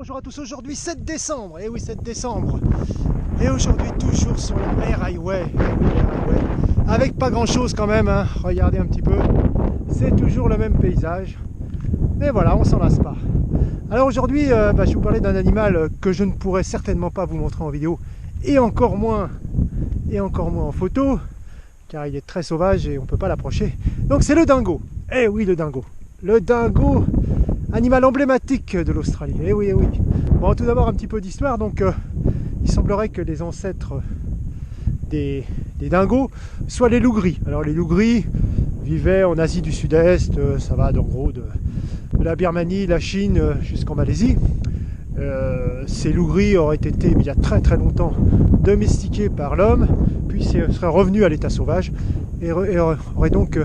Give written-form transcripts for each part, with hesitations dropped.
Bonjour à tous, aujourd'hui 7 décembre, et oui 7 décembre, et aujourd'hui toujours sur l'Air Highway, avec pas grand chose quand même, hein. Regardez un petit peu, c'est toujours le même paysage, mais voilà, on s'en lasse pas. Alors aujourd'hui, je vais vous parler d'un animal que je ne pourrais certainement pas vous montrer en vidéo, et encore moins en photo, car il est très sauvage et on ne peut pas l'approcher, donc c'est le dingo. Eh oui, le dingo, animal emblématique de l'Australie. Eh oui, eh oui. Bon, tout d'abord un petit peu d'histoire. Donc, il semblerait que les ancêtres des dingos soient les loups gris. Alors, les loups gris vivaient en Asie du Sud-Est. Ça va, en gros, de la Birmanie, la Chine, jusqu'en Malaisie. Ces loups gris auraient été, il y a très très longtemps, domestiqués par l'homme, puis seraient revenus à l'état sauvage et auraient donc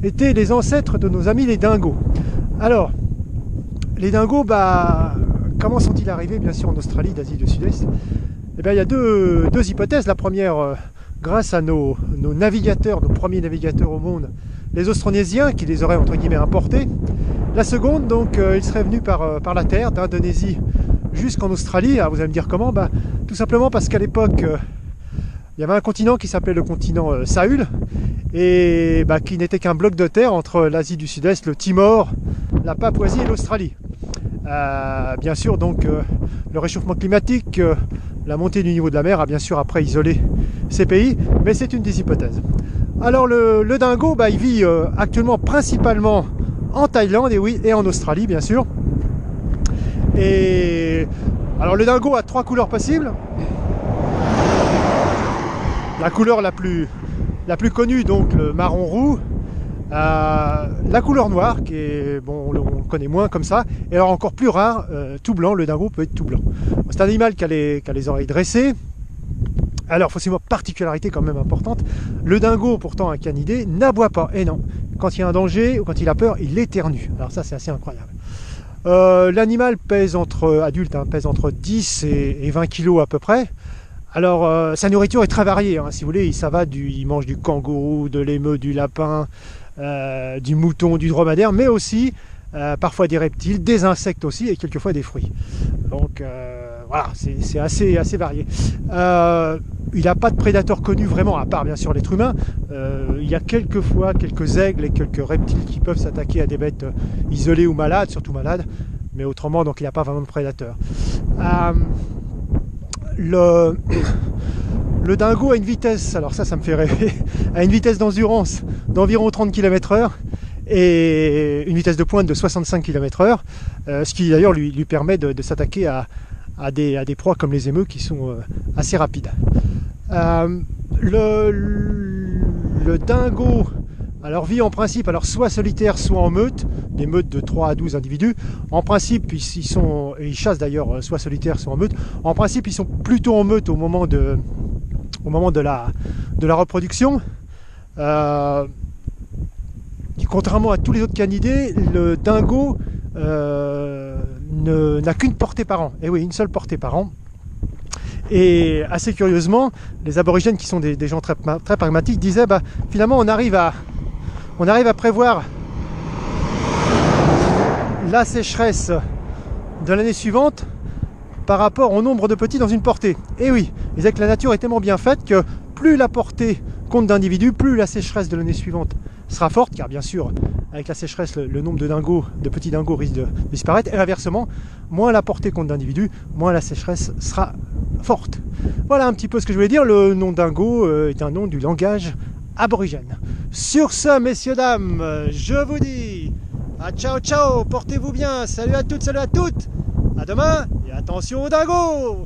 été les ancêtres de nos amis les dingos. Alors, les dingos, comment sont-ils arrivés, bien sûr, en Australie, d'Asie du Sud-Est? Eh bien, il y a deux hypothèses. La première, grâce à nos navigateurs, nos premiers navigateurs au monde, les Austronésiens, qui les auraient, entre guillemets, importés. La seconde, donc, ils seraient venus par la terre, d'Indonésie jusqu'en Australie. Alors, vous allez me dire comment? Tout simplement parce qu'à l'époque, il y avait un continent qui s'appelait le continent Sahul, et qui n'était qu'un bloc de terre entre l'Asie du Sud-Est, le Timor, la Papouasie et l'Australie. Bien sûr, donc le réchauffement climatique, la montée du niveau de la mer a bien sûr après isolé ces pays, mais c'est une des hypothèses. Alors le dingo, il vit actuellement principalement en Thaïlande, et oui, et en Australie bien sûr. Et alors le dingo a trois couleurs possibles. La couleur la plus connue, donc le marron roux. La couleur noire, qui est, bon, on connaît moins comme ça, et alors encore plus rare, tout blanc. Le dingo peut être tout blanc. C'est un animal qui a les oreilles dressées. Alors, il faut savoir une particularité quand même importante, le dingo, pourtant un canidé, n'aboie pas, et non, quand il y a un danger ou quand il a peur, il éternue. Alors ça, c'est assez incroyable. L'animal pèse adulte, pèse entre 10 et 20 kg à peu près. Alors, sa nourriture est très variée, si vous voulez, il mange du kangourou, de l'émeu, du lapin, du mouton, du dromadaire, mais aussi parfois des reptiles, des insectes aussi, et quelquefois des fruits. Donc voilà, c'est assez varié. Il n'a pas de prédateurs connus vraiment, à part bien sûr l'être humain. Il y a quelquefois quelques aigles et quelques reptiles qui peuvent s'attaquer à des bêtes isolées ou malades, surtout malades, mais autrement, donc il n'y a pas vraiment de prédateurs. Le dingo a une vitesse, alors ça me fait rêver, a une vitesse d'endurance d'environ 30 km/h et une vitesse de pointe de 65 km/h, ce qui d'ailleurs lui permet de s'attaquer à des proies comme les émeus qui sont assez rapides. Le dingo vit en principe soit solitaire, soit en meute, des meutes de 3 à 12 individus. En principe, ils chassent d'ailleurs soit solitaire, soit en meute. En principe, ils sont plutôt en meute au moment de la reproduction. Contrairement à tous les autres canidés, le dingo n'a qu'une portée par an. Et oui, une seule portée par an. Et assez curieusement, les aborigènes, qui sont des gens très pragmatiques, disaient finalement on arrive à prévoir la sécheresse de l'année suivante par rapport au nombre de petits dans une portée. Et oui, ils disaient que la nature est tellement bien faite que plus la portée compte d'individus, plus la sécheresse de l'année suivante sera forte, car bien sûr, avec la sécheresse, le nombre de petits dingos risque de disparaître, et inversement, moins la portée compte d'individus, moins la sécheresse sera forte. Voilà un petit peu ce que je voulais dire. Le nom dingo est un nom du langage aborigène. Sur ce, messieurs, dames, je vous dis ciao ciao, portez-vous bien, salut à toutes, salut à toutes, à demain, et attention aux dingos!